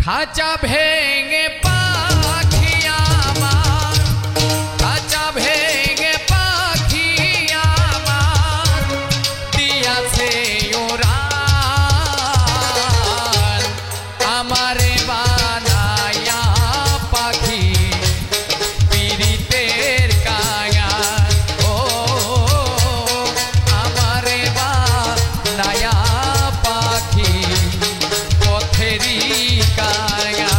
খাঁচা ভেঙে পাখি আমার, খাঁচা ভেঙে পাখি আমার দিয়াছে ওড়ান, আমারে বানায়া পাখি পীড়িতের কায়ান। ও আমারে বানায়া পাখি পথেরই কায়ান।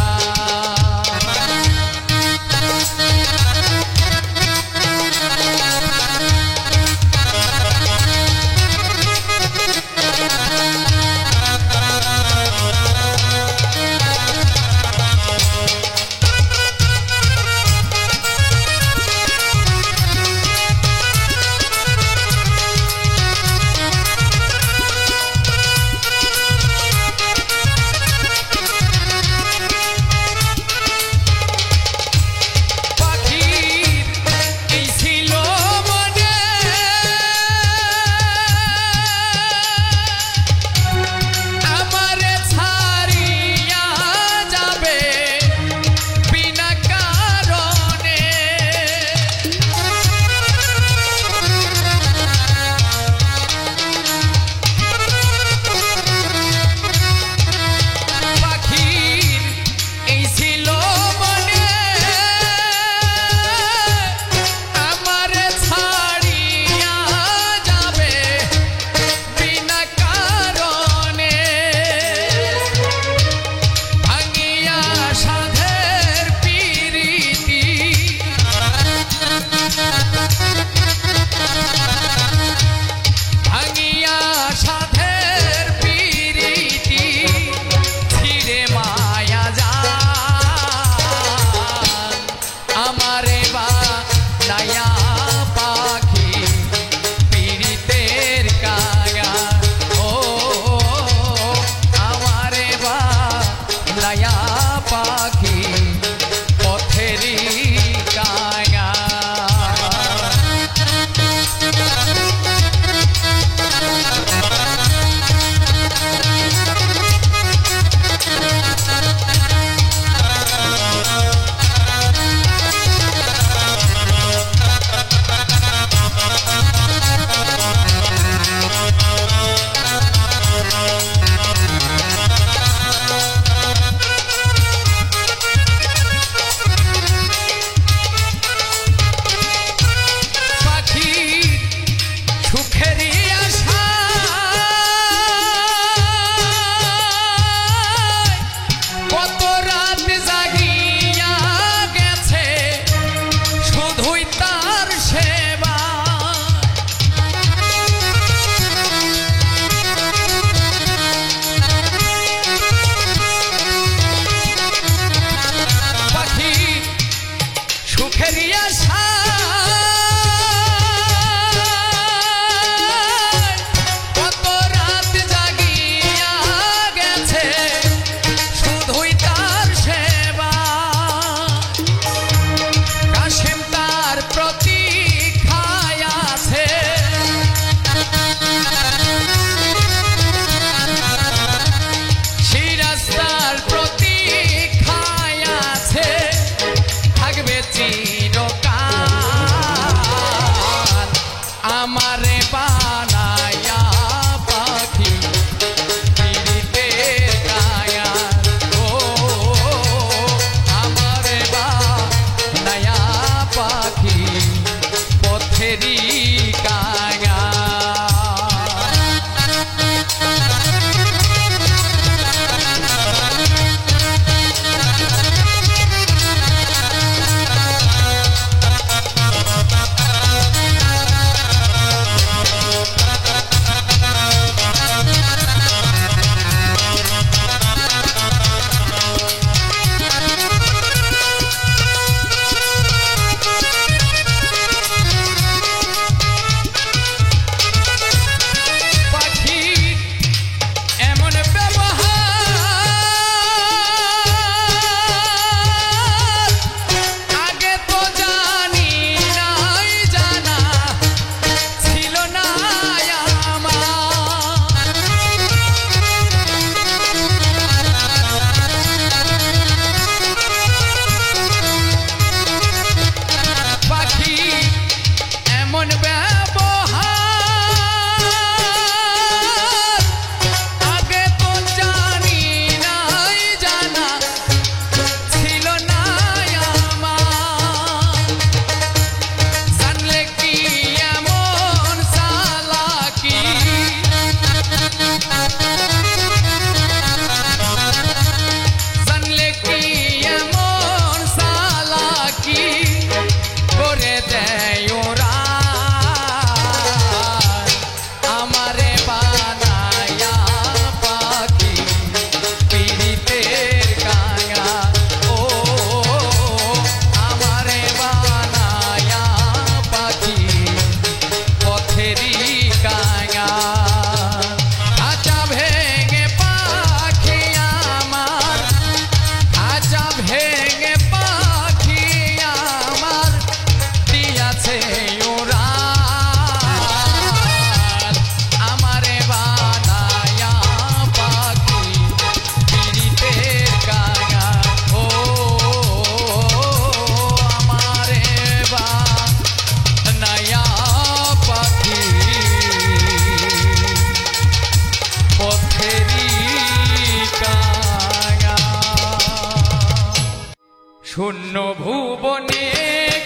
শূন্য ভুবনে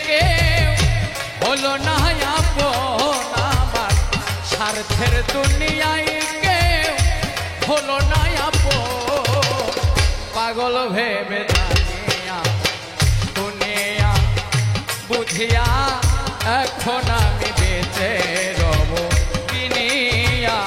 কেউ হলো না আপন আমার, স্বার্থের দুনিয়ায় কেউ হলো না আপন, পাগল ভেবে জানিয়া দুনিয়া বুঝিয়া এখন আমি বেঁচে রব কিনিয়া।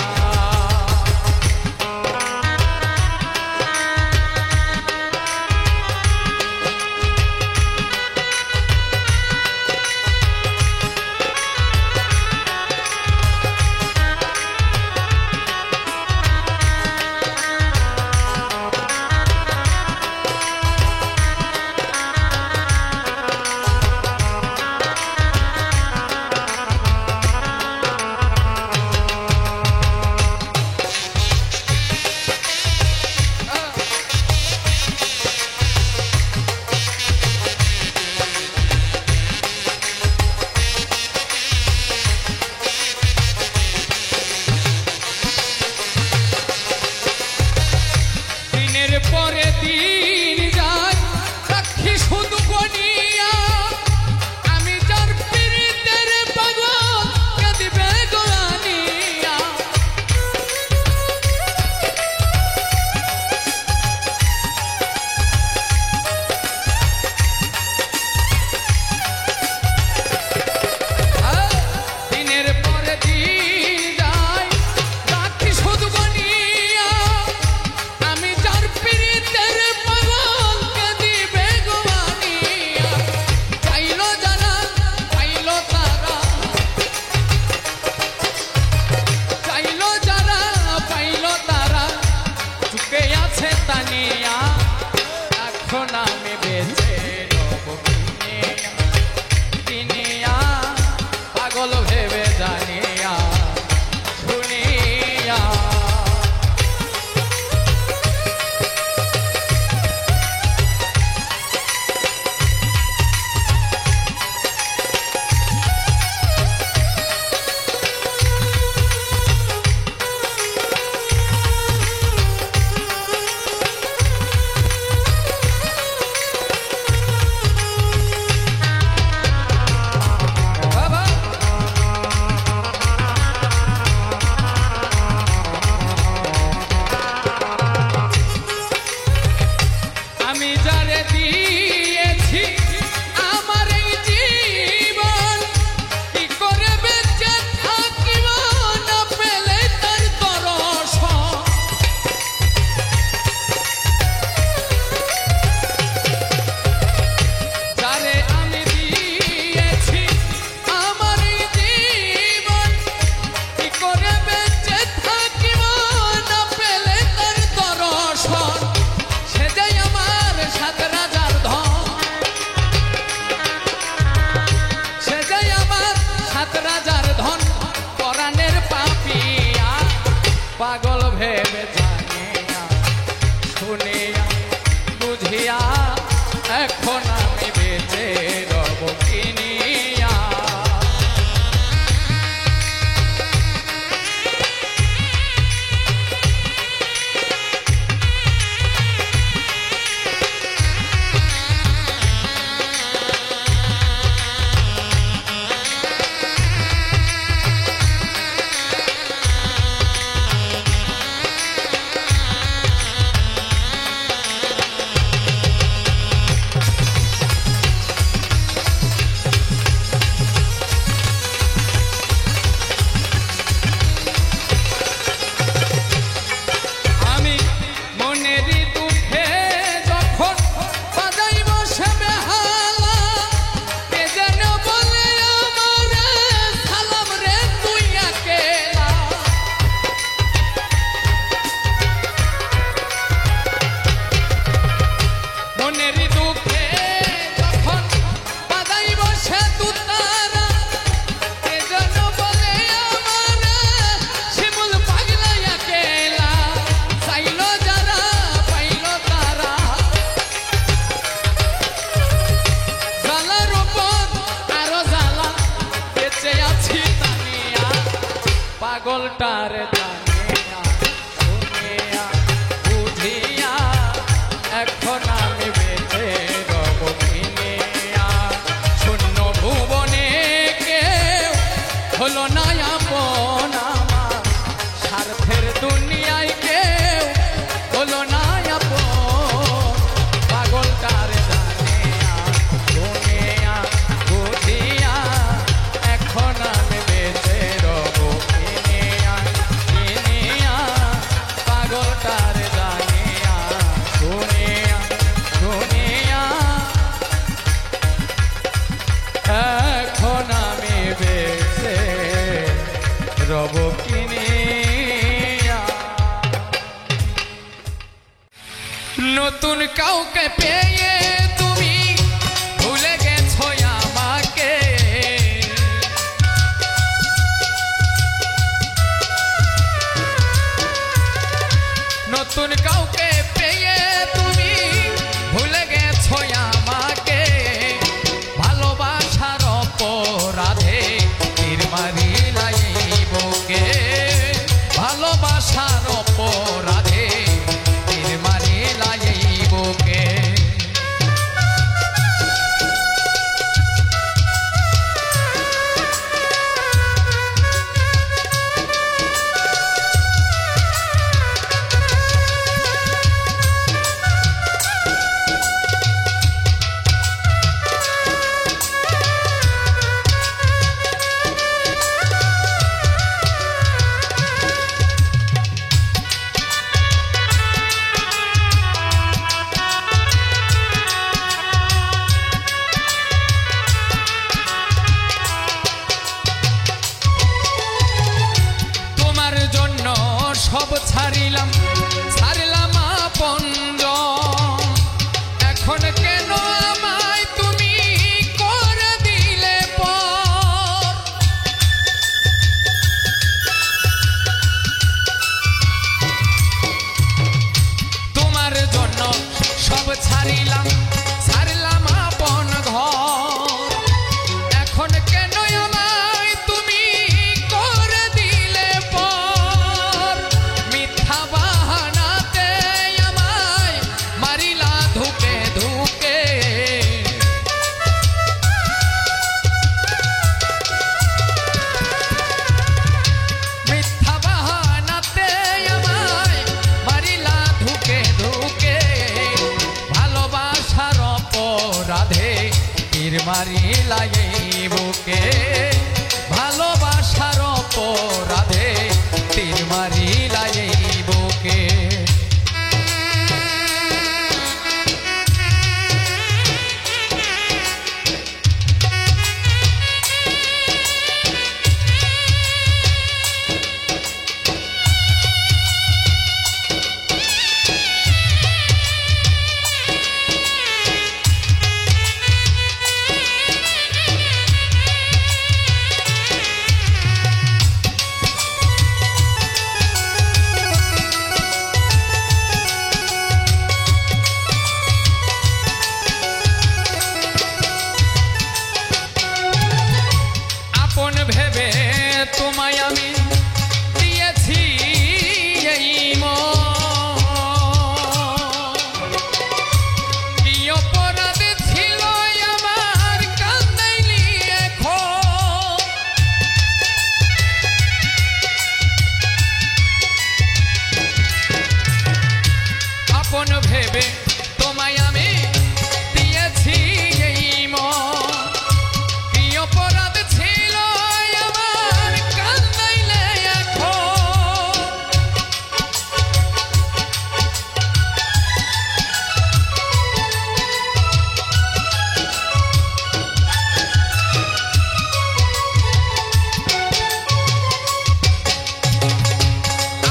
পরে দিন যায় রাখি শুধু গনিয়া, আমি যার পীড়িতের পাগল কে দিবে গোয়ানিয়া। দিনের পরে দিন যায় রাখি শুধু গনিয়া, আমি যার পীড়িতের পাগল কে দিবে গোয়ানিয়া। চাইলো যারা পাইলো তারা, চাইলো যারা পাইলো তারা, চুকে আছে তানিয়া এখন আমি বেঁচে রব কিনিয়া, কিনিয়া পাগল ভেবে জানিয়া শুনিয়া। আমি যারে দিয়েছি আমার এই জীবন, কি করে বেঁচে থাকিব না পেলে তার দর্শন। যারে আমি দিয়েছি আমার এই জীবন, কি করে বেঁচে থাকিব না পেলে তার দর্শন। সে যে আমার সাত রাজার ধন, সে যে আমার সাত রাজার ধন, পরাণের পাপিয়া পাগল ভেবে জানিয়া শুনিয়া বুঝিয়া এখন আমি বেঁচে রব কিনিয়া। আমি মনেরই দুঃখে যখন বাজাইব সে বেহালা, কে যেন বলে আমারে সালাম রে তুই একেলা। মনেরই দুঃখে যখন বাজাইব সে দুতারা, কে যেন বলে আমারে শিমুল পাগলা একেলা। চাইলো যারা পাইলো তারা, জ্বালার উপর আরো জ্বালা, বেঁচে আছি তানিয়া পাগলটার জানিয়া শুনিয়া বুঝিয়া এখন আমি বেঁচে রব। নতুন কাউকে পেয়ে তুমি ভুলে গেছো আমাকে, নতুন কাউকে পেয়ে তুমি ভুলে গেছো আমাকে, ভালোবাসার অপরাধে তীর মারিলা এই বুকে, ভালোবাসার অপরাধে তীর মারিলা এই বুকে। সব ছাড়িলাম ছাড়লাম আপনজন, এখন কেন আমায় তুমি করে দিলে পর, তোমার জন্য সব ছাড়িলাম ছাড়লাম আপন ঘর, এখন কেন আমায় তুমি করে দিলে পর, মিথ্যা বাহানাতে আমায় মারিলা ধুকে ধুকে, মিথ্যা বাহানাতে আমায় মারিলা ধুকে ধুকে, ভালোবাসার অপরাধে তীর মারিলা এই বুকে, ভালোবাসার অপরাধে তীর মারিলা এই বুকে। আপন ভেবে তোমায় আমি দিয়েছি এই মন, কি অপরাধ ছিল আমার কান্দাইলি এখন, আপন ভেবে তোমায় আমি দিয়েছি এই মন, কি অপরাধ ছিল আমার কান্দাইলে এখন,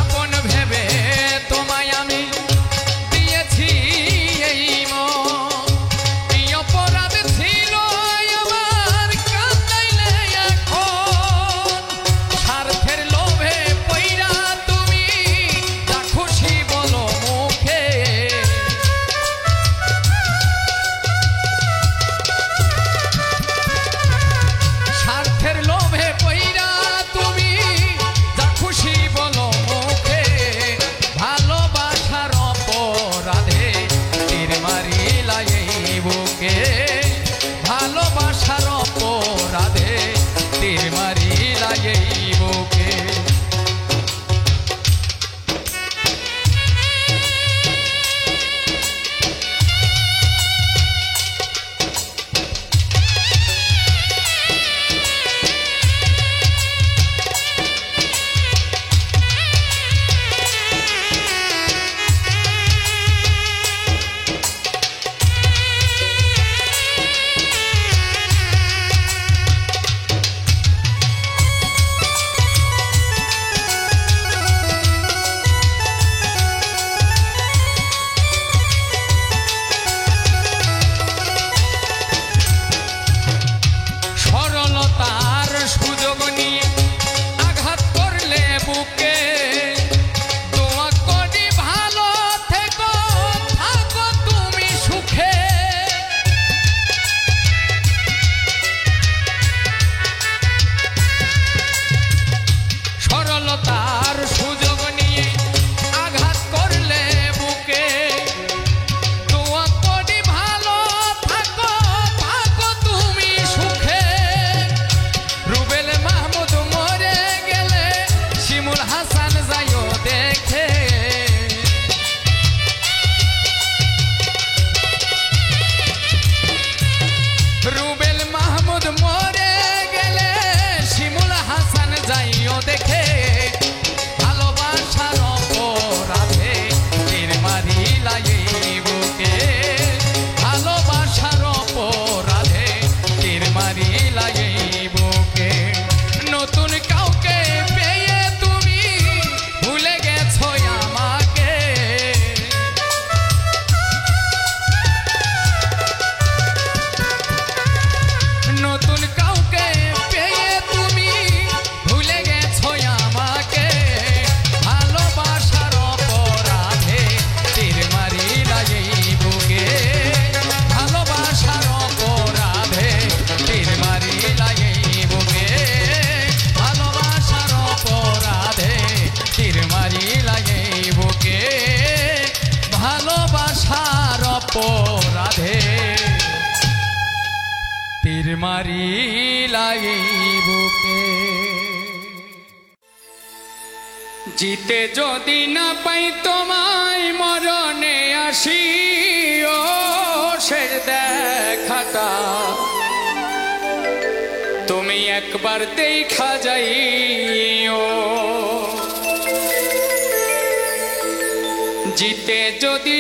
আপন ভেবে তোমায় আমি দিয়েছি এই মন, দেখে ভালোবাসার অপরাধে তীর মারিলা এই বুকে ভালোবাসার অপরাধে তীর মারিলা এই বুকে নতুন কাউকে পেয়ে তুমি ভুলে গেছো আমাকে নতুন কাউকে পেয়ে তুমি ভুলে গেছো আমাকে ভালোবাসার অপরাধে তীর মারিলা এই বুকে ভালোবাসার অপরাধে তীর মারিলা এই বুকে ভালোবাসার অপরাধে তীর মারিলা এই বুকে ভালোবাসার অপরাধে তীর মারিলা এই বুকে জিতে যদি না পাই তোমায় মরণে আসি ও শের দেখাটা তুমি একবার দেখা যাইও জিতে যদি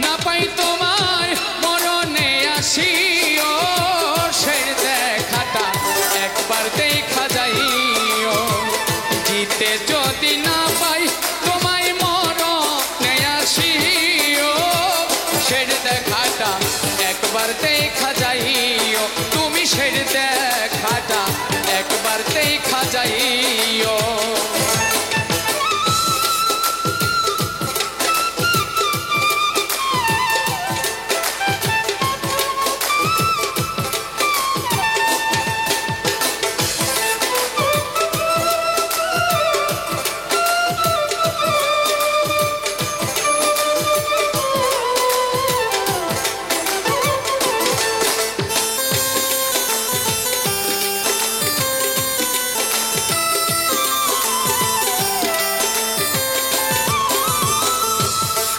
না পাই তোমায় মরণে আসি ও শের দেখাটা একবার দেখা যাইও জিতে যদি না পাই তোমায় মরণে আসি ও শের দেখাটা একবার দেখা যাইও তুমি শের দেখাটা একবার দেখা যাইও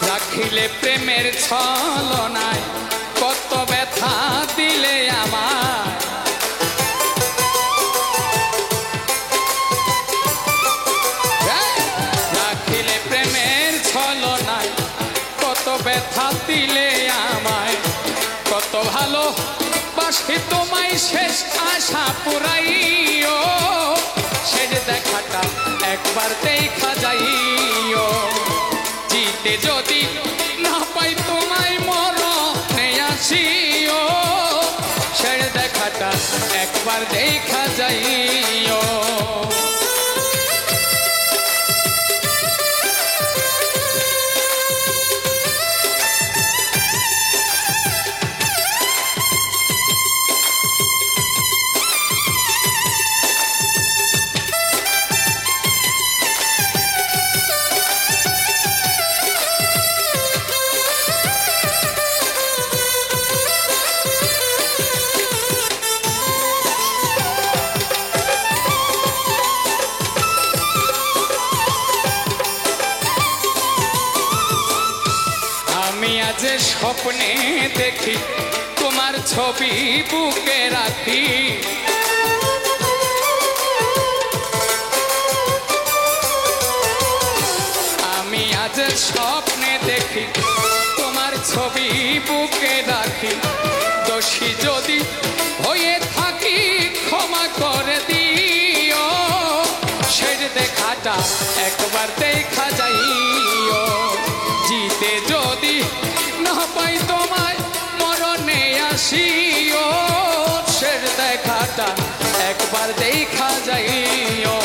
রাখিলে প্রেমের ছলনায় কত ব্যথা দিলে আমার রাখিলে প্রেমের ছলনায় কত ব্যথা দিলে আমায় কত ভালো বাসি তোমায় শেষ আশা পুরাইও শেষ দেখাটা একবার দেখা যাইও জিতে যদি না পাই তোমায় মরণে আসিও শের দেখাটা একবার দেখা যাইও যে স্বপ্নে দেখি তোমার ছবি বুকে রাখি আমি আজ স্বপ্নে দেখি তোমার ছবি বুকে রাখি দোষী যদি হয়ে থাকি ক্ষমা করে দিও শের দেখাটা একবার দেখা যাইও জিতে যদি না পাই তোমায় মরণে আসিও শের দেখাটা একবার দেখা যাইও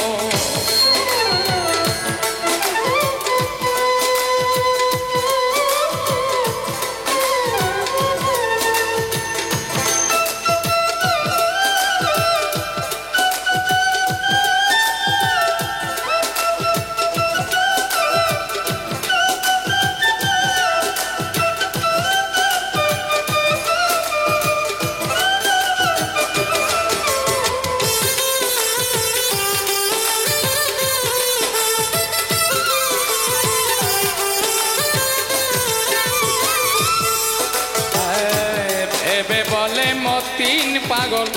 মতিন পাগল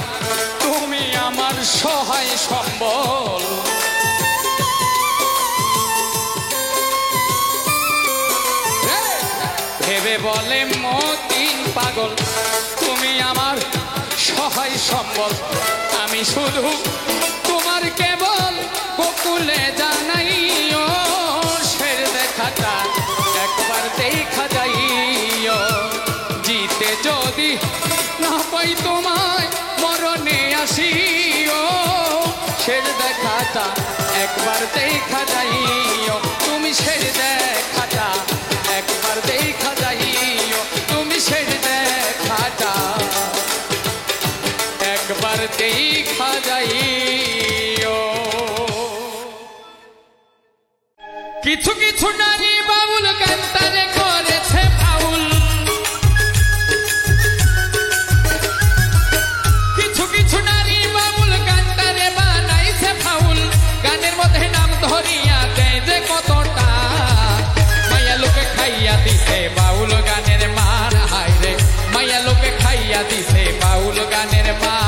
তুমি আমার সহায় সম্বল ভেবে বলে মতিন পাগল, তুমি আমার সহায় সম্বল। আমি শুধু তোমার কেবল বকুলে জানাইও, শের দেখাটা একবার দেখা যাইও। জিতে যদি না পাই তোমায় মরণে আসিও, শের দেখাটা একবার দেখা যাইও। তুমি শের দেখাটা একবার দেখা যাইও, তুমি শের দেখাটা একবার দেখা যাইও। কিছু কিছু নারী বাউল গান তারে করেছে ফাউল, কিছু কিছু নারী বাউল গান তারে বানাইছে ফাউল। গানের মধ্যে নাম ধরিয়া দেয় যে কতটা, মায়া লোকে খাইয়া দিছে বাউল গানের মার। হায় রে মায়া লোকে খাইয়া দিছে বাউল গানের মার।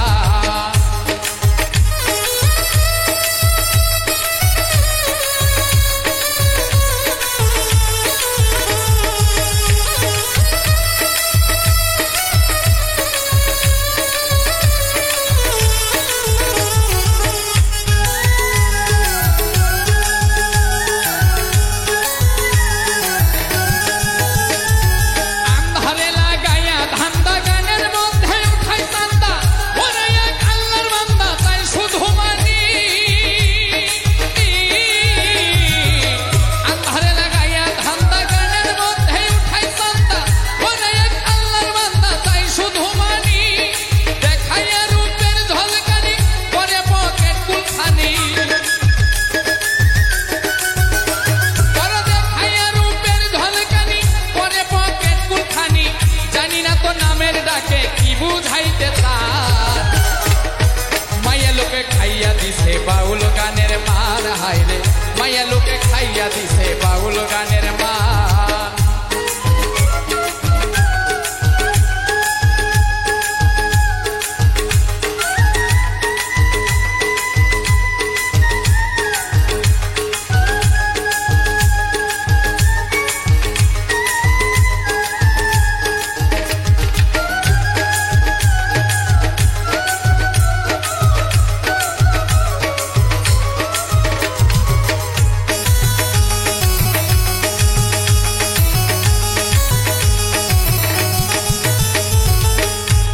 বাউল গানের মার। হায় রে মায়া লোকে খাইয়া দিছে বাউল গানের মার।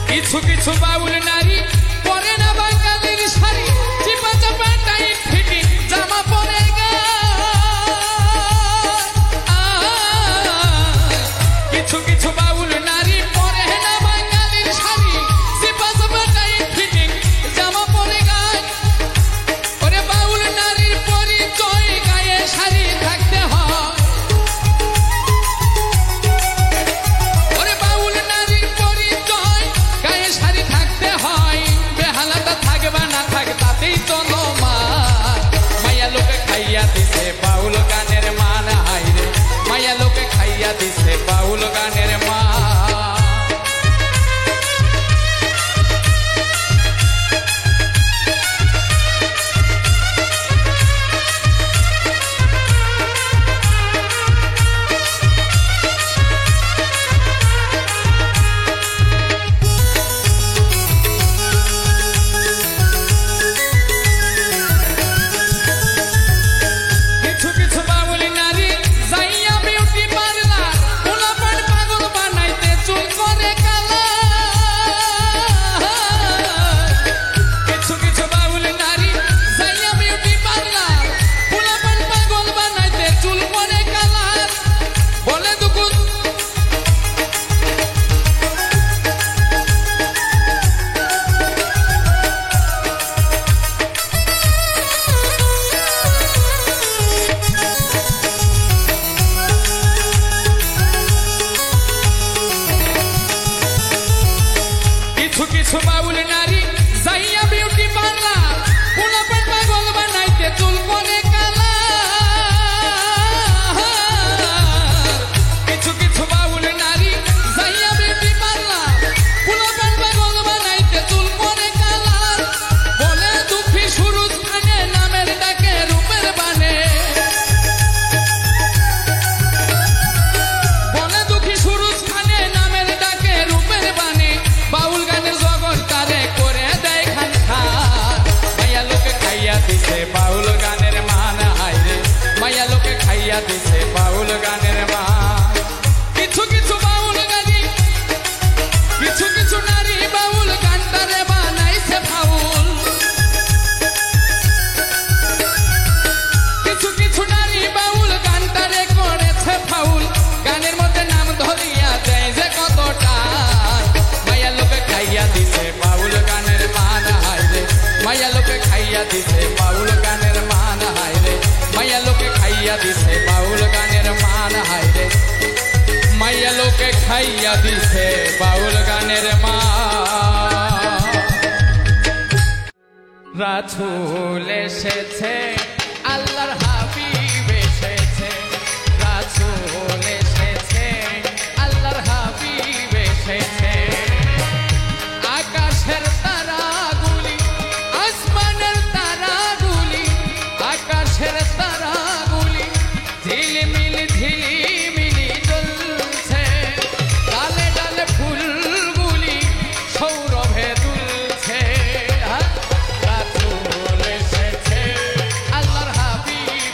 কিছু কিছু বাউল নারী পরে না বাঙালির শাড়ি, চিপা চাপা টাইট ফিটিং জামা পরে কিছু কিছু বাউল নারী পরে না বাঙালির শাড়ি, চিপা চাপা টাইট ফিটিং জামা পরে গায়। ওরে বাউল নারীর পরিচয় গায়ে শাড়ি থাকতে হয়। ওরে বাউল নারীর পরিচয় গায়ে শাড়ি থাকতে হয়। বেহালাটা থাকবে না থাক তাতেই তো নমার। মায়া লোকে খাইয়া দিছে বাউল গানের মান। হায় রে মায়া লোকে খাইয়া দিছে বাউল গানের মান। কিছু কিছু বাউল নারী যাইয়া বিউটি পার্লার, পোলাপান পাগল বানাইতে চুল করে কালা। কিছু কিছু বাউল নারী যাইয়া বিউটি পার্লার, পোলাপান পাগল বানাইতে চুল করে কালা। বলে দুকুন কিছু কিছু বাউল নারী যাইয়া বিউটি পার্লার, পোলাপান পাগল বানাইতে চুল করে কালা। কিছু কিছু বাউল নারী যাইয়া বিউটি পার্লার, পোলাপান পাগল বানাইতে চুল করে কালা। বলে দুঃখী সুরুজ খানে নামের ডাকে রূপের বানে। বলে দুঃখী সুরুজ খাইয়া দিছে বাউল গানের মা। রাসূল এসেছে আল্লাহর হাবিব এসেছে, রাসূল এসেছে আল্লাহর হাবিব এসেছে। আকাশের তারাগুলি আসমানের তারাগুলি, আকাশের তারাগুলি ঝিলিমিলি ঝিলিমিলি জ্বলছে, ডালে ডালে ফুলগুলি সৌরভে দুলছে। রাসূল এসেছে আল্লাহর হাবিব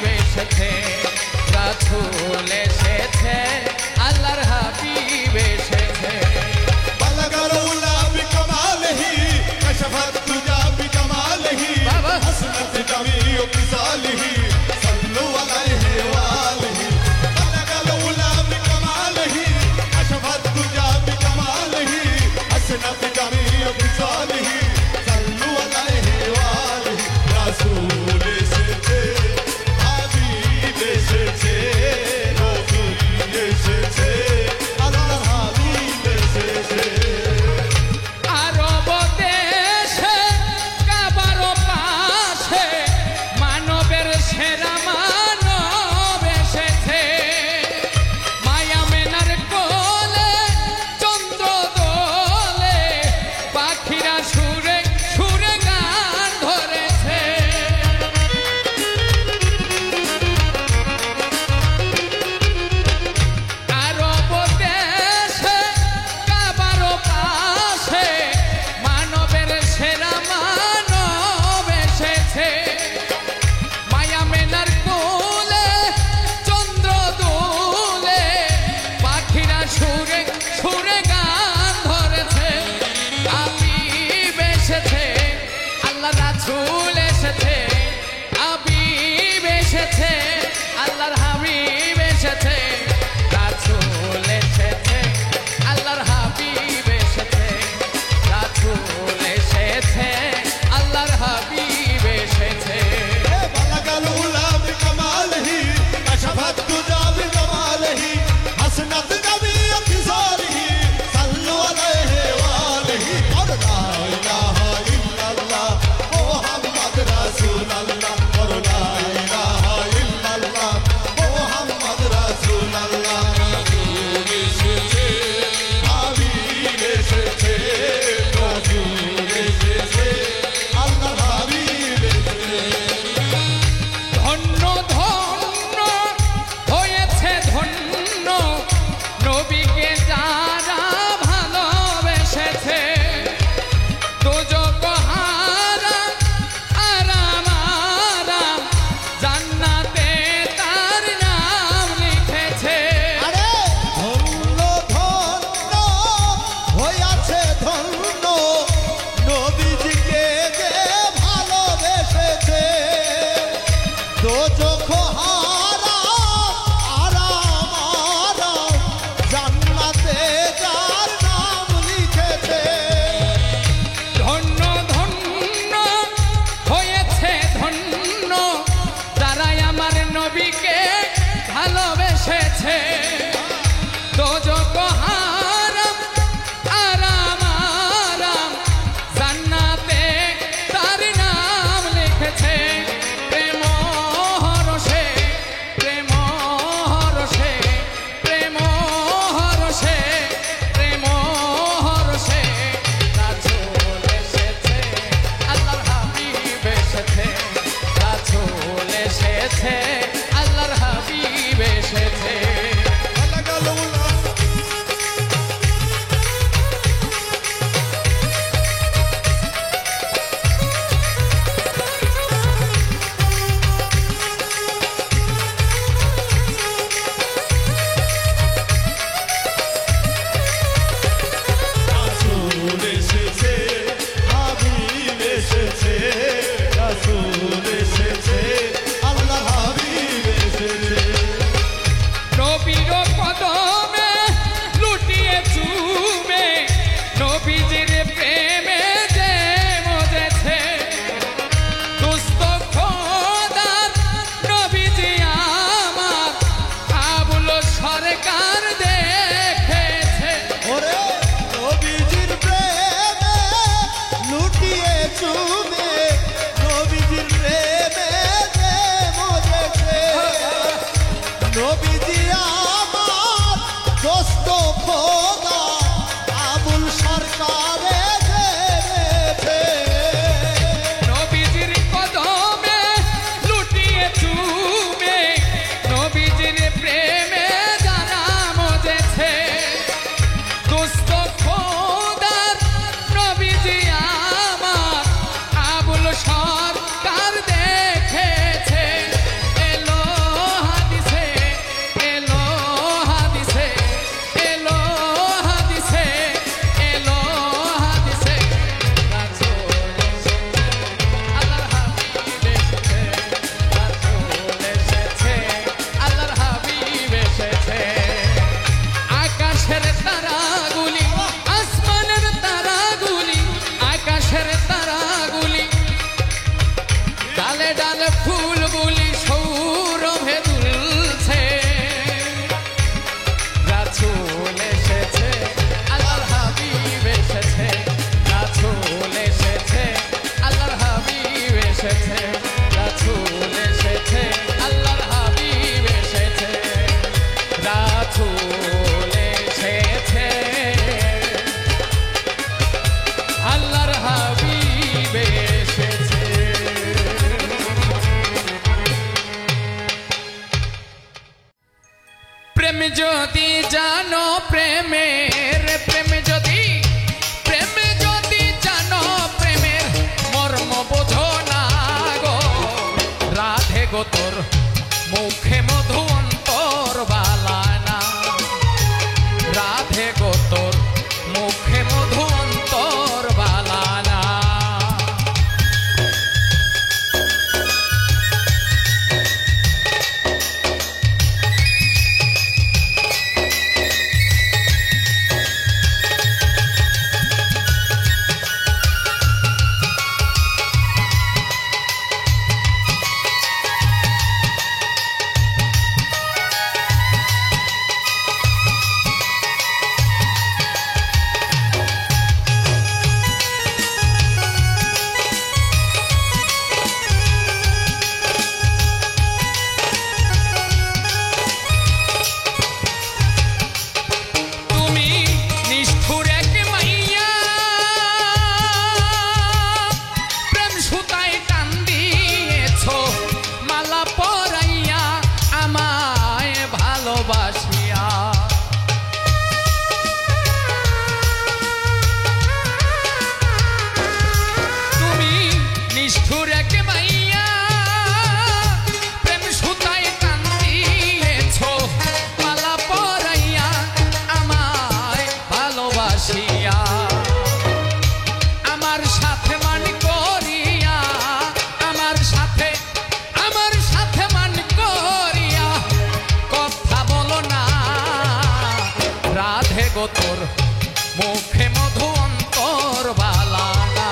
মুখে মধু অন্তর বালানা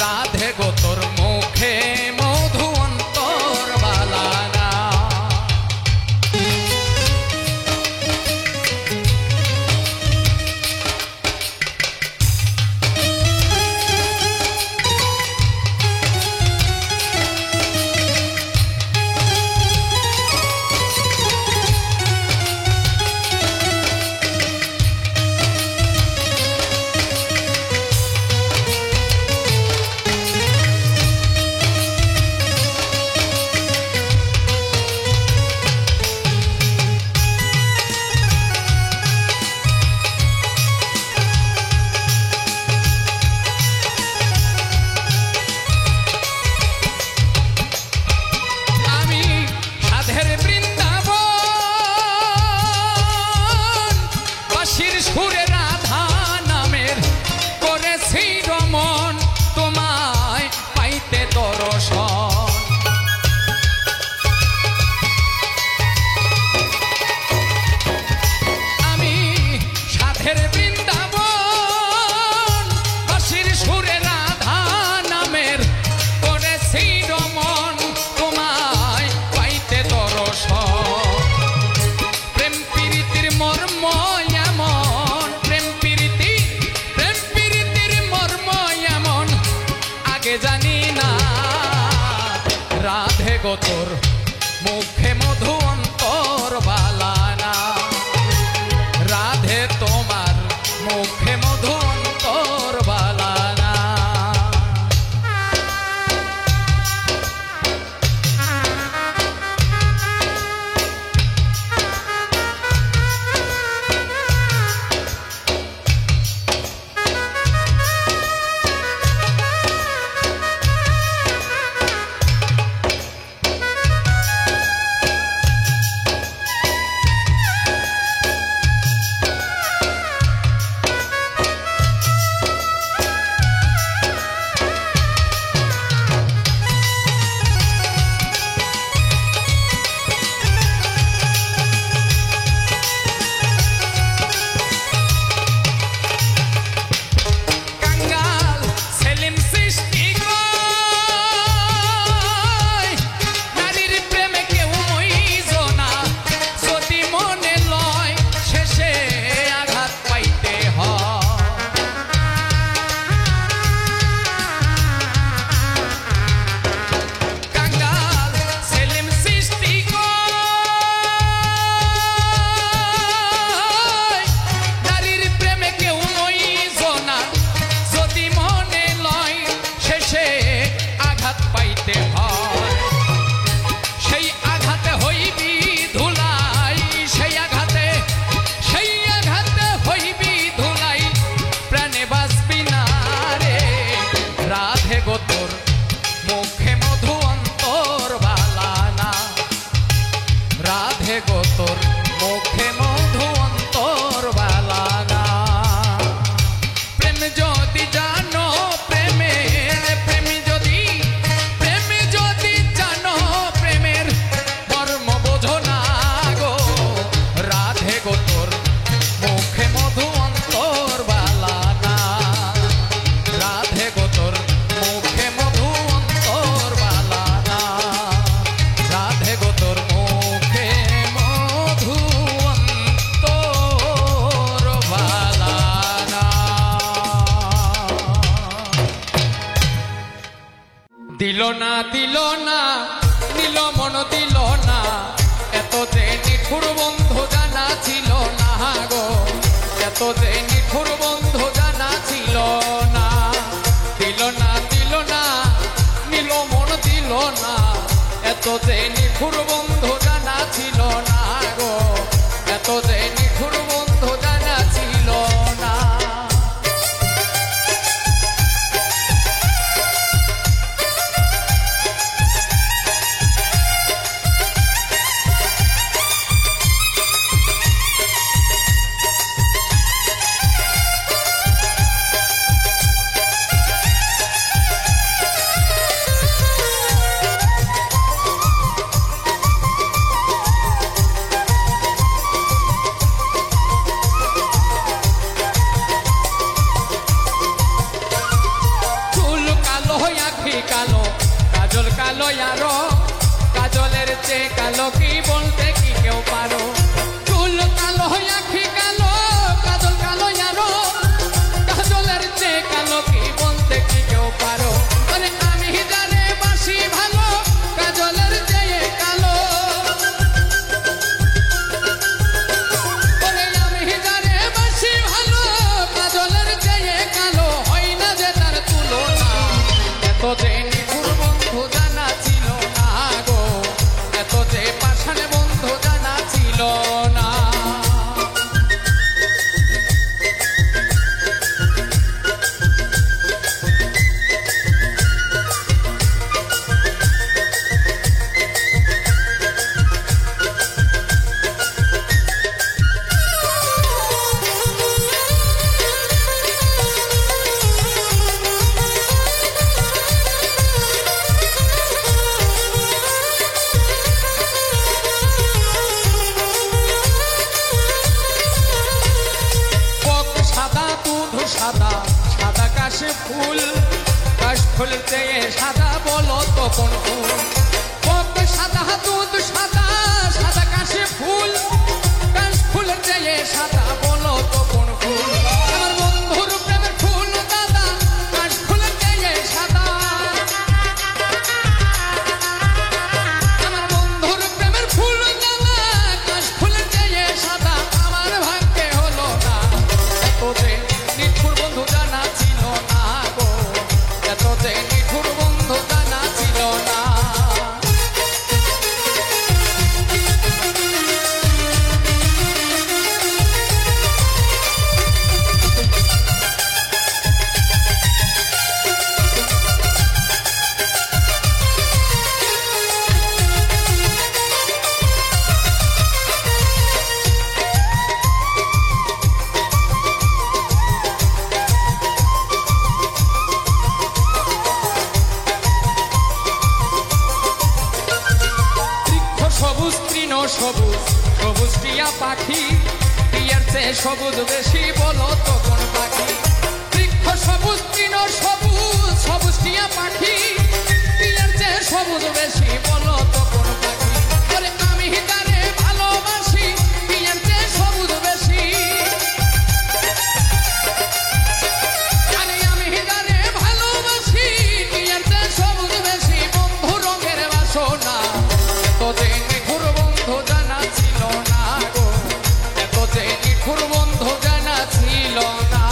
রাধে গো তোর মুখে মধু অন্তর বালানা সুরে রাধা নামের করেছি রমন তোমায় পাইতে দর্শন আমি সাধের বৃন্দাবন বাঁশির সুরে রাধা নামের করেছি রমন তোমায় পাইতে দর্শন প্রেম প্রীতির মর্ম জানি না রাধে গো তোর মুখে মধু অন্তর বালানা রাধে তোমার মুখে মধু অন্তর বালানা দিল না নীল মন দিল না এত যে নিঠুর বন্ধু জানা ছিল না গো এত যে নিঠুর বন্ধু জানা ছিল না দিল না নীল মন দিল না এত যে নিঠুর বন্ধু জানা ছিল না গো এত যে নিঠুর বন্ধু জানা ছিল না কালো আরো কাজলের চেয়ে কালো কি বলতে কি কেউ পারো চুল কালো আখি কালো কাজল কালো আরো কাজলের চেয়ে কালো কি বলতে কি কেউ পারো আরে আমি জানে বাসি ভালো কাজলের চেয়ে কালো আরে আমি জানে বাসি ভালো কাজলের চেয়ে কালো হয় না যে তার তুলনা এত যে নিঠুর বন্ধু জানা ছিল না গো এত যে পাষাণ বন্ধু জানা ছিল না সাদা সাদা কাশে ফুল কাশ ফুলের চেয়ে সাদা বলো তো কোন ফুল পদ্ম সাদা দুধ সাদা সাদা কাশে ফুল কাশ ফুলের চেয়ে সাদা বলো তো কোন ফুল আমার বন্ধুর প্রেমের ফুল দাদা কাশ ফুলের চেয়ে সাদা আমার বন্ধুর প্রেমের ফুল দাদা কাশ ফুলের চেয়ে সাদা আমার ভাগ্যে হলো না এত যে নিঠুর বন্ধু জানা ছিল না গো এত যে নিঠুর বন্ধু জানা ছিল না সবুজ তৃণ সবুজ সবুজ টিয়া পাখি টিয়ার চেয়ে সবুজ বেশি বলো তো কোন পাখি বৃক্ষ সবুজ তৃণ সবুজ সবুজ টিয়া পাখি টিয়ার চেয়ে সবুজ বেশি বলো তো কোন পাখি আরে আমি জানে ভালোবাসি টিয়ার চেয়ে সবুজ বেশি আরে আমি জানে ভালোবাসি টিয়ার চেয়ে সবুজ বেশি বন্ধু রঙের বাসনা এত যে নিঠুর বন্ধু জানা ছিল না গো এত যে নিঠুর বন্ধু জানা ছিল না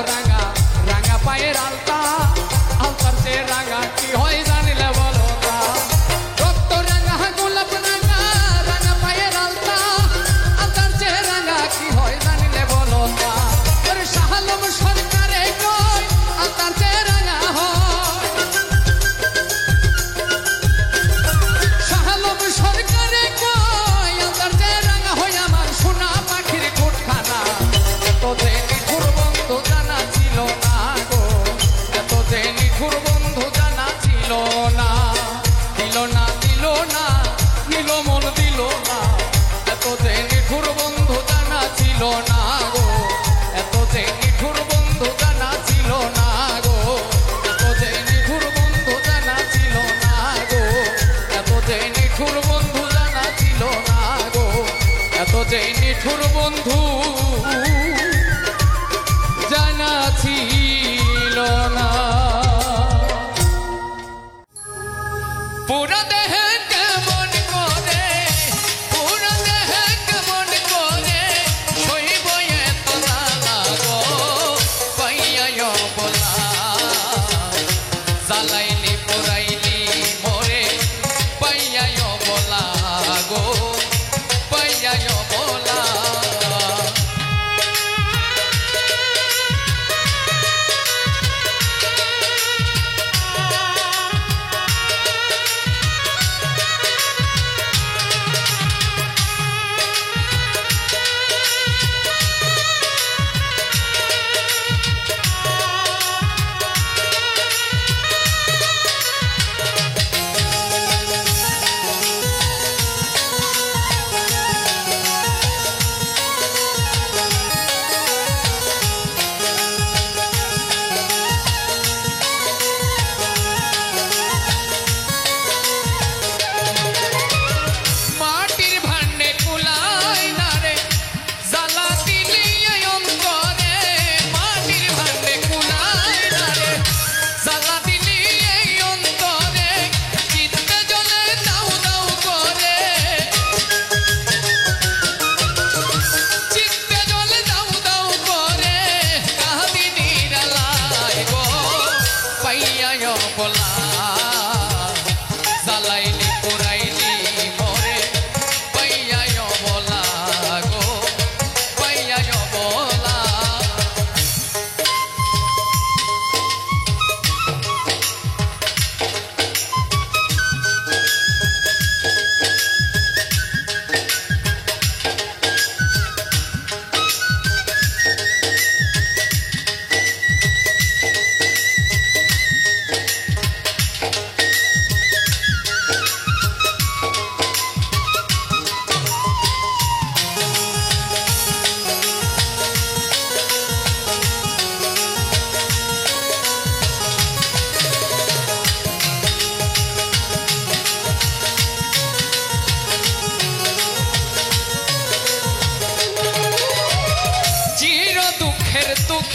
রাঙা রাঙা পায়ের আলতা আলতার চেয়ে রাঙা কি হয় জানিলে বলো না রক্ত রাঙা গোলাপ রাঙা রাঙা পায়ের আলতা আলতার চেয়ে রাঙা কি হয় জানিলে বলো না আরে শাহালম সরকারে কই আলতার চেয়ে রাঙা হয় শাহালম সরকারে কই আলতার চেয়ে রাঙা হয় আমার সোনা পাখির কোটখানা এত যে নিঠুর বন্ধু জানা ছিল না গো এত যে নিঠুর বন্ধু জানা ছিল না দিল না দিল না নিল মন দিল না এত যে নিঠুর বন্ধু জানা ছিল না গো এত যে নিঠুর বন্ধু জানা ছিল না গো এত যে নিঠুর বন্ধু জানা ছিল না গো এত যে নিঠুর বন্ধু জানা ছিল না গো এত যে নিঠুর বন্ধু জানা ছিল না পুরা দেহে কেমন করে পুরা দেহে কেমন করে শৈব এত জ্বালা গো পাইয়া বলা জ্বালাইলি পুরাইলি মোরে পাইয়া বলা গো পাইয়া বলা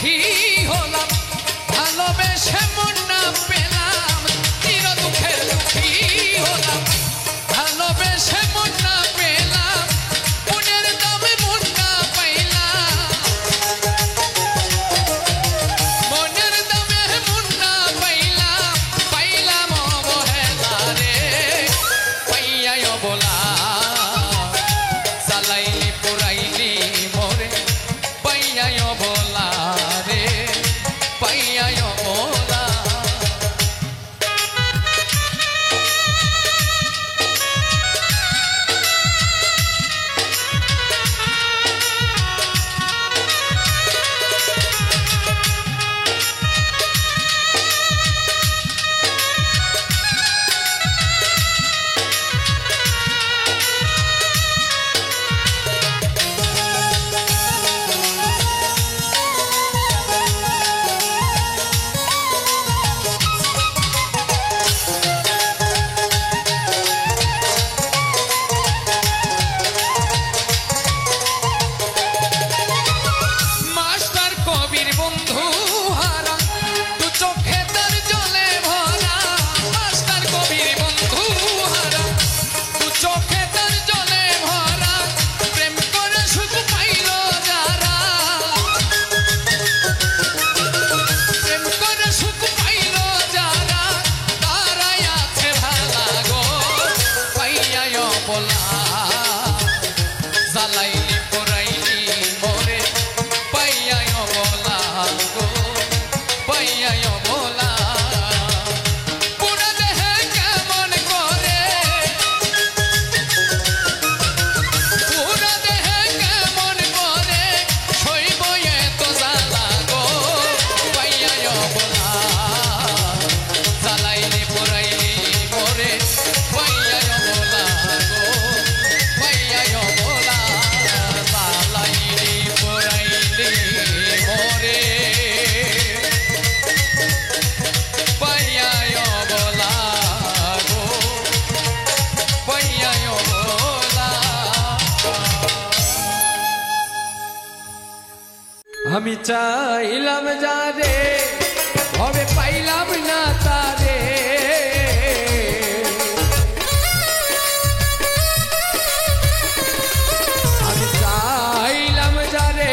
দুঃখী হলাম ভালোবেসে মন না পেলাম চির দুঃখের দুঃখী হলাম ভালোবেসে মন না পেলাম মনের দামে মন না পাইলাম মনের দামে মন না পাইলাম পাইলাম অবহেলা রে পাইয়া অবলা চালাইলি পুরাইলি মোরে পাইয়া অবলা রে পাইয়া অবলা আমি চাইলাম যারে ভবে পাইলাম না তারে আমি চাইলাম যারে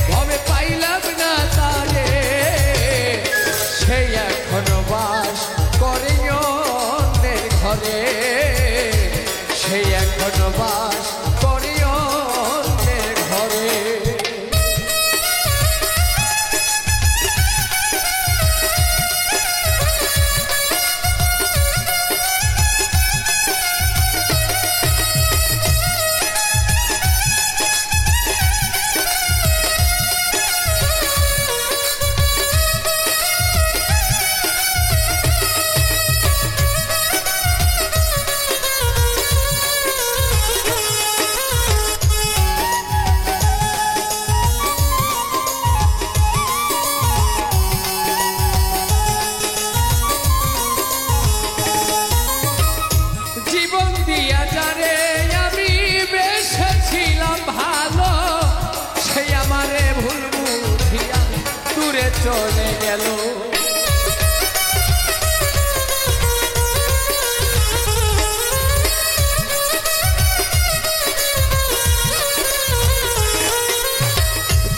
ভবে পাইলাম না তারে সে এখনো বাস করে অন্যের ঘরে সে এখনো বাস করে অন্যের ঘরে চলে গেল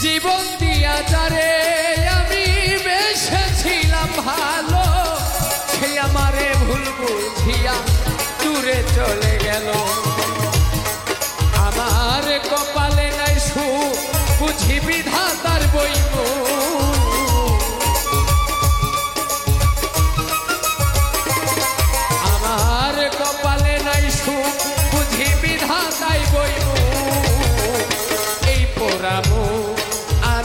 জীবন দিয়া যারে আমি বেসেছিলাম ভালো সে আমারে ভুল বুঝিয়া দূরে চলে গেল আমার কপালে নাই সুখ বুঝি বিধাতার বইব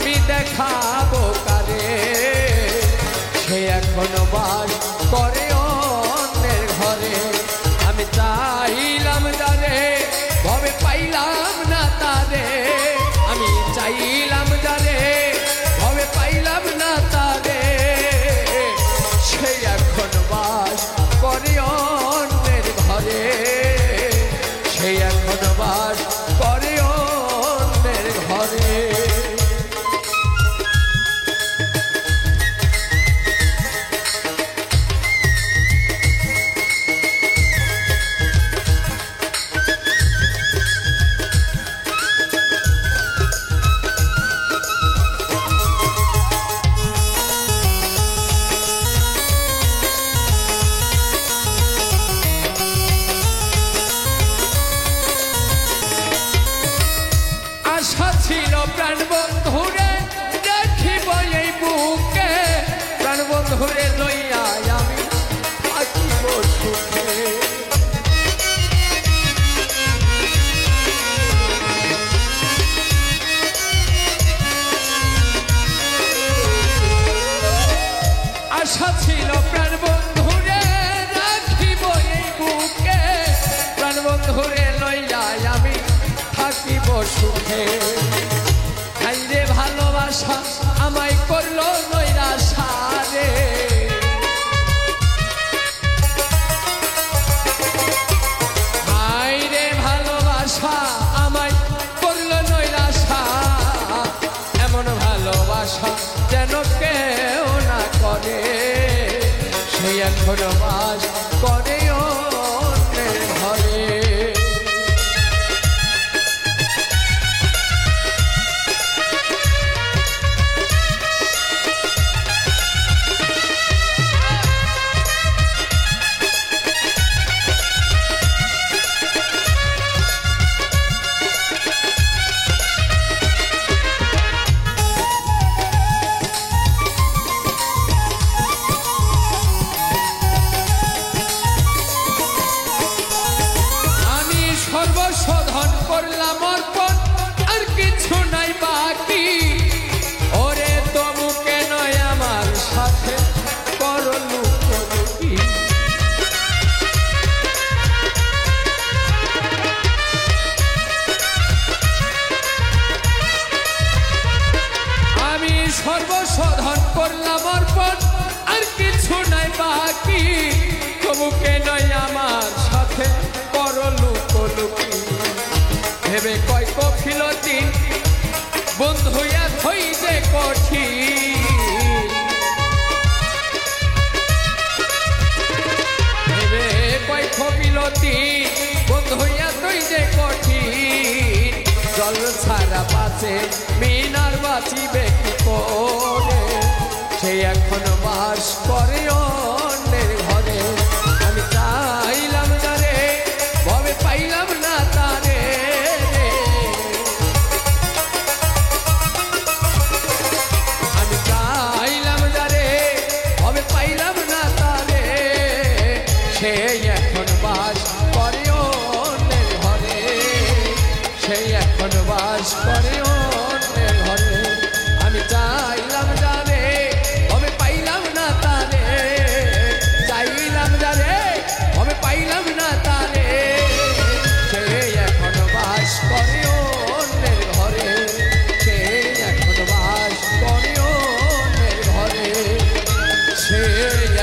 আমি দেখাবো কারে সে এখনো বাস করে অন্যের ঘরে আমি চাইলাম যারে ভবে পাইলাম না তারে আমি চাইলাম যারে আশা ছিল প্রাণ বন্ধুরে দেখিব এই বুকে, প্রাণ বন্ধুরে লইয়া আমি থাকিব সুখে। আশা ছিল প্রাণ বন্ধুরে রাখিব এই বুকে, প্রাণ বন্ধুরে লইয়া আমি থাকিব সুখে। হাইরে ভালোবাসা আমায় করলো নৈরাশা রে, হাইরে ভালোবাসা আমায় করলো নৈরাশা, এমন ভালোবাসা যেন কেউ না করে, সেই এখনো বাস করে অন্যের ঘরে। সর্বশোধন করলাম অর্পণ, আর কিছু নাই বাকি, ওরে তবুকে নয় আমার সাথে করো লুকোলুকি। আমি সর্বশোধন করলাম অর্পণ, আর কিছু নাই বাকি, তবুকে নয় আমার সাথে করো লুকোলুকি। ভেবে কয় কফিলতি বন্ধুয়া থই যে কঠিন, ভেবে কয় কফিলতি বন্ধুয়া থই যে কঠিন, জল ছাড়া বাঁচে মিনার বাঁচিবে কি করে, সে এখন বাস করে অন্যের ঘরে। আমি চাইলাম না রে ভবে পাইলাম না তারে, আমি চাইলাম না রে ভবে পাইলাম না তারে, সে এখন বাস করে অন্যের ঘরে, সে এখন বাস করে অন্যের ঘরে। আমি চাইলাম না রে ভবে পাইলাম না তারে, চাইলাম না রে ভবে পাইলাম না তারে, সে এখন বাস করে অন্যের ঘরে, সে এখন বাস করে অন্যের ঘরে, সে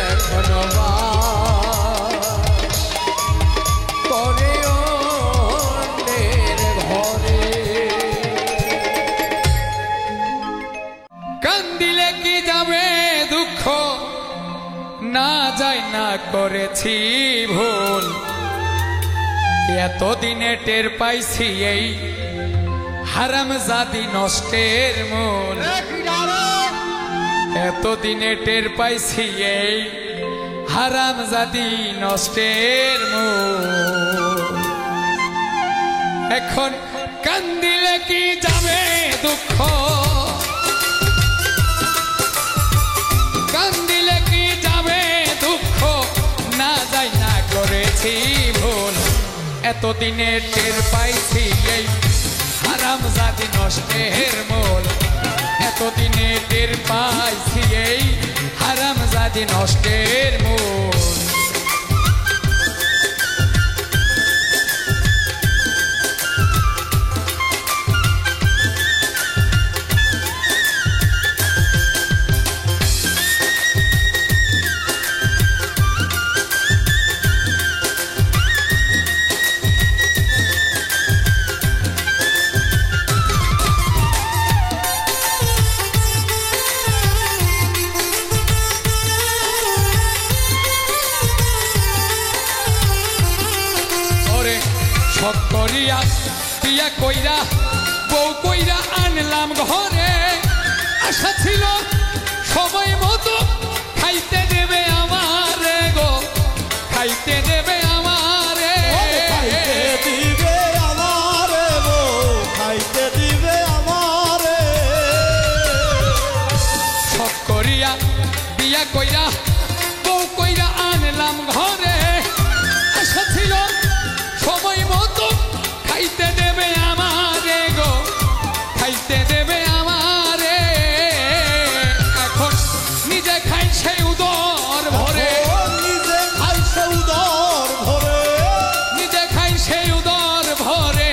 এখন বাস করে অন্যের ঘরে। কান্দিলে কি যাবে দুঃখ, না যায় না করেছি ভুল, এতদিনে টের পাইছি এই হারামজাদি নষ্টের মূল, এতদিনে টের পাইছি এই হারামজাদি নষ্টের মূল। এখন কান্দিলে কি যাবে দুঃখ, কান্দিলে কি যাবে দুঃখ, না যাই না করেছি ভুল, এতদিনে টের পাইছি এই হারামজাদি নষ্টের মূল, এতদিনে টের পাইছি এই হারামজাদি নষ্টের মূল। শখ করিয়া বিয়া কইরা বউ কইরা আনলাম ঘরে, আশা ছিল সময় মতো খাইতে দেবে আমারে গো, খাইতে দেবে আমারে, খাইতে দিবে আমারে গো, খাইতে দিবে বিয়া কইরা বউ কইরা আনলাম ঘরে, আশা ছিল সময় মতো খাইতে দেবে আমারে গো, খাইতে দেবে আমারে। এখন নিজে খাই সেই উদর ভরে, নিজে খাই সে উদর ভরে, নিজে খাই সেই উদর ভরে,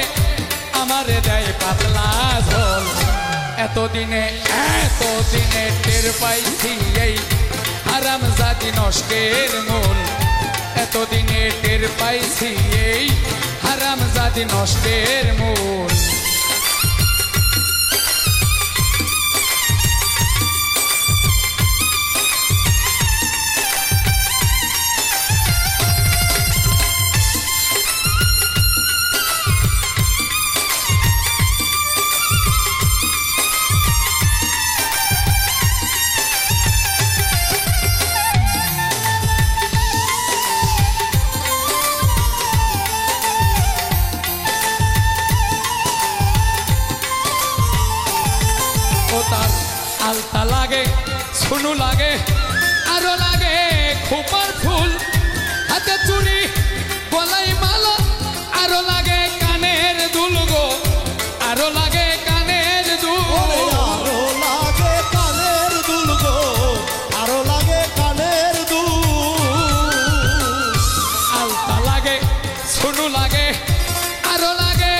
আমারে দেয় পাতলা ঝোল। এতদিনে টের পাইছি এই হারামজাদি নষ্টের মূল, এতদিনে টের পাইছি এই হারামজাদি নষ্টের মূল। আলতা লাগে, সুনু লাগে, আরো লাগে খোপার ফুল, হাতে চুড়ি গলায় মালা, আরো লাগে কানের দুল গো, আরো লাগে কানের দুল, আরো লাগে কানের দুল গো, আরো লাগে কানের দুল। আলতা লাগে, সুনু লাগে, আরো লাগে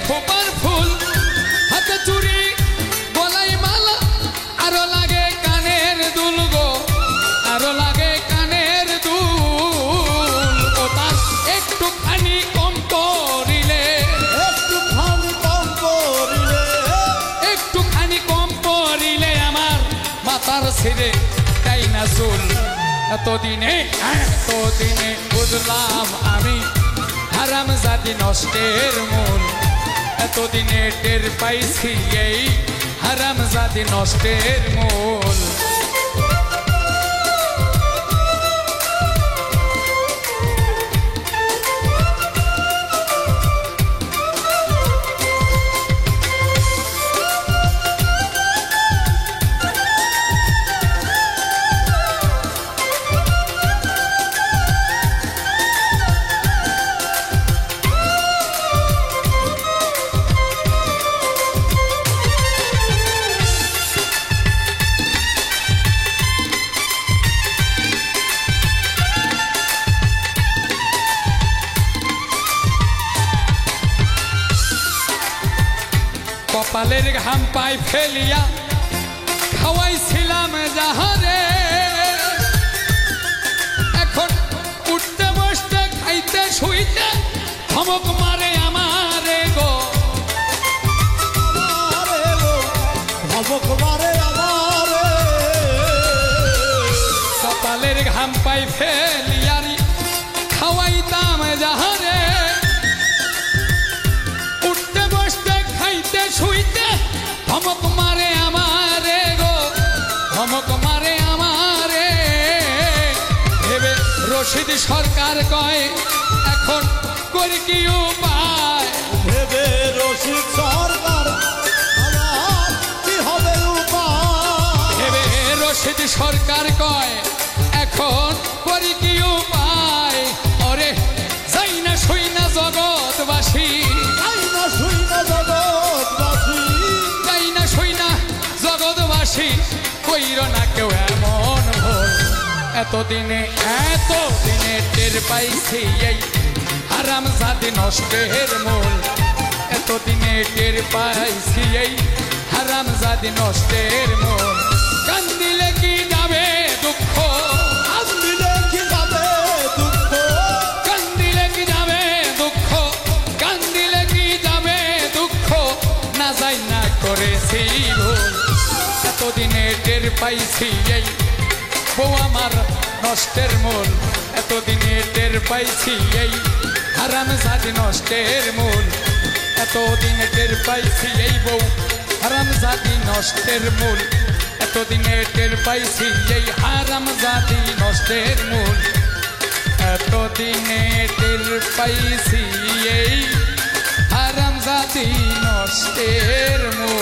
খোপার ফুল, হাতে চুড়ি গলায় মালা, আরো লাগে কানের দুল গো, আরো লাগে কানের দুল। ও তার একটুখানি কম করিলে, একটুখানি কম করিলে, একটুখানি কম করিলে আমার মাথার ছিঁড়ে তাই না চুল। এতদিনে বুঝলাম আমি হারামজাদি নষ্টের মূল, এতদিনে টের পাইছি এই হারামজাদি নষ্টের মূল। কপালের ঘাম পাই ফেলিয়া খাওয়াইছিলাম যাহারে, এখন উঠতে বসতে খাইতে শুইতে ধমক মারে আমারে গো, আমারে গো, ধমক মারে আমারে। কপালের ঘাম পাই ফেলিয়ারি খাওয়াইতাম যাহারে, উঠতে বসতে খাইতে শুইতে ধমক মারে আমারে গো, ধমক মারে আমারে। ভেবে রশিদ সরকার কয় এখন করি কি উপায়, ভেবে রশিদ সরকার আমার কি হবে উপায়, ভেবে রশিদ সরকার কয় এখন করি কি উপায়। ওরে যাই না শুই না জগৎবাসী, তাই না শুই না জগৎবাসী, যাই না শুই না জগৎবাসী, কইর না কেউ এমন ভুল। এতদিনে টের পাইছি এই হারামজাদি নষ্টের মূল, এতদিনে টের পাইছি এই হারামজাদি নষ্টের মূল। কান্দিলে কি যাবে দুঃখ, কান্দিলে কি যাবে দুঃখ, কান্দিলে কি যাবে দুঃখ, কান্দিলে কি যাবে দুঃখ, না যাই না করেছি ভুল। এতদিনে টের পাইছি এই বউ আমার নষ্টের মূল, এতদিনে টের পাইছি এই হারামজাদি নষ্টের মূল, এতদিনে টের পাইছি এই বউ হারামজাদি নষ্টের মূল, এতদিনে টের পাইছি এই হারামজাদি নষ্টের মূল, এতদিনে টের পাইছি এই হারামজাদি নষ্টের মূল।